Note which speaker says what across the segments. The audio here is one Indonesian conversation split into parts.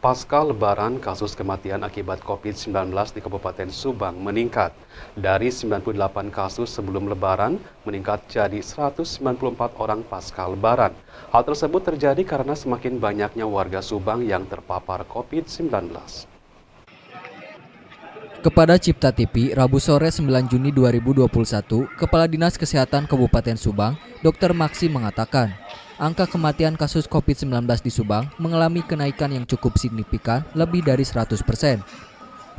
Speaker 1: Pasca Lebaran, kasus kematian akibat COVID-19 di Kabupaten Subang meningkat. Dari 98 kasus sebelum Lebaran, meningkat jadi 194 orang pasca Lebaran. Hal tersebut terjadi karena semakin banyaknya warga Subang yang terpapar COVID-19.
Speaker 2: Kepada Cipta TV, Rabu sore 9 Juni 2021, Kepala Dinas Kesehatan Kabupaten Subang, Dr. Maksi mengatakan, angka kematian kasus COVID-19 di Subang mengalami kenaikan yang cukup signifikan, lebih dari 100%.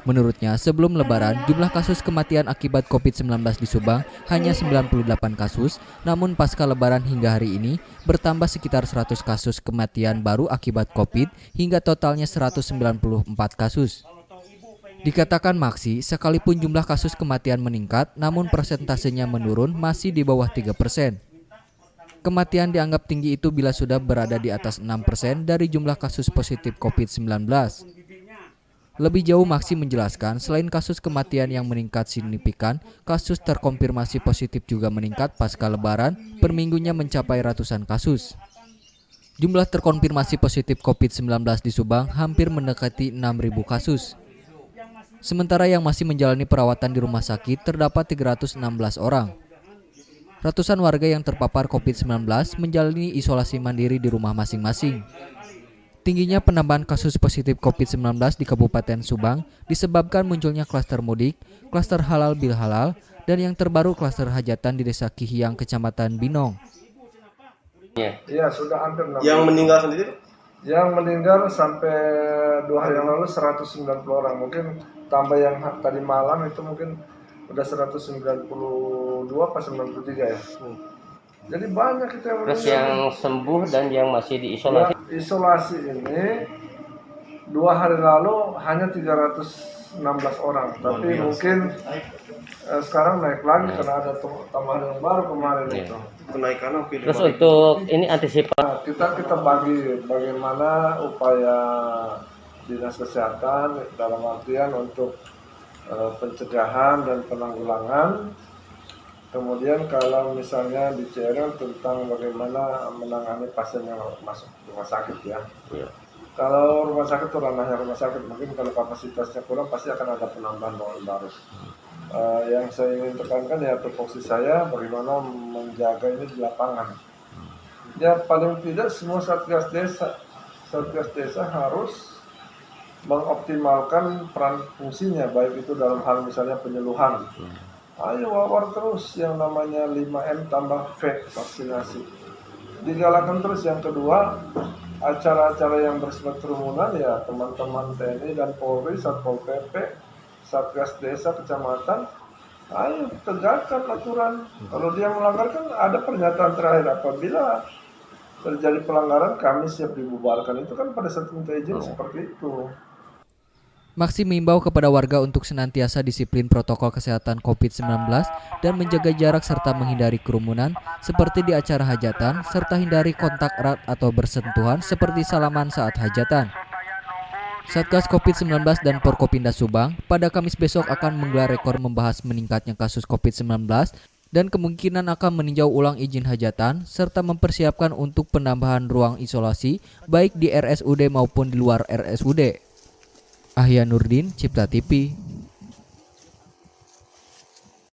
Speaker 2: Menurutnya, sebelum Lebaran, jumlah kasus kematian akibat COVID-19 di Subang hanya 98 kasus, namun pasca Lebaran hingga hari ini bertambah sekitar 100 kasus kematian baru akibat COVID hingga totalnya 194 kasus. Dikatakan Maksi, sekalipun jumlah kasus kematian meningkat, namun persentasenya menurun masih di bawah 3%. Kematian dianggap tinggi itu bila sudah berada di atas 6% dari jumlah kasus positif COVID-19. Lebih jauh Maksi menjelaskan, selain kasus kematian yang meningkat signifikan, kasus terkonfirmasi positif juga meningkat pasca Lebaran, per minggunya mencapai ratusan kasus. Jumlah terkonfirmasi positif COVID-19 di Subang hampir mendekati 6.000 kasus. Sementara yang masih menjalani perawatan di rumah sakit terdapat 316 orang. Ratusan warga yang terpapar COVID-19 menjalani isolasi mandiri di rumah masing-masing. Tingginya penambahan kasus positif COVID-19 di Kabupaten Subang disebabkan munculnya klaster mudik, klaster halal bil halal, dan yang terbaru klaster hajatan di Desa Kihiyang, Kecamatan Binong.
Speaker 3: Iya, sudah hampir 6.
Speaker 4: Yang meninggal sendiri?
Speaker 3: Yang meninggal sampai 2 hari yang lalu 190 orang. Mungkin tambah yang tadi malam itu mungkin udah 192 pas 93 ya. Jadi banyak itu yang
Speaker 4: Terus yang sembuh dan yang masih diisolasi?
Speaker 3: Ya, isolasi ini 2 hari lalu hanya 316 orang. Tapi mungkin sekarang naik lagi karena ada tambahan yang baru kemarin itu.
Speaker 4: Kenaikan hampir.
Speaker 5: Terus untuk ini antisipasi
Speaker 3: Nah, kita bagi bagaimana upaya dinas kesehatan dalam artian untuk pencegahan dan penanggulangan. Kemudian kalau misalnya di CRL tentang bagaimana menangani pasien yang masuk rumah sakit ya. Kalau rumah sakit itu ranahnya rumah sakit, mungkin kalau kapasitasnya kurang pasti akan ada penambahan ruangan baru. Yang saya ingin tekankan ya tupoksi saya bagaimana menjaga ini di lapangan. Ya paling tidak semua satgas desa harus mengoptimalkan peran fungsinya, baik itu dalam hal misalnya penyuluhan. Ayo wawar terus yang namanya 5M tambah V, vaksinasi. Digalakan terus yang kedua, acara-acara yang bersifat kerumunan ya teman-teman TNI dan Polri, Satpol PP, Satgas Desa, Kecamatan, ayo tegakkan aturan. Kalau dia melanggar kan ada pernyataan terakhir, apabila terjadi pelanggaran kami siap dibubarkan. Itu kan pada saat minta izin seperti itu.
Speaker 2: Maksi mengimbau kepada warga untuk senantiasa disiplin protokol kesehatan COVID-19 dan menjaga jarak serta menghindari kerumunan seperti di acara hajatan serta hindari kontak erat atau bersentuhan seperti salaman saat hajatan. Satgas COVID-19 dan Forkopimda Subang pada Kamis besok akan menggelar rekor membahas meningkatnya kasus COVID-19 dan kemungkinan akan meninjau ulang izin hajatan serta mempersiapkan untuk penambahan ruang isolasi baik di RSUD maupun di luar RSUD. Ahya Nurdin, Cipta TV.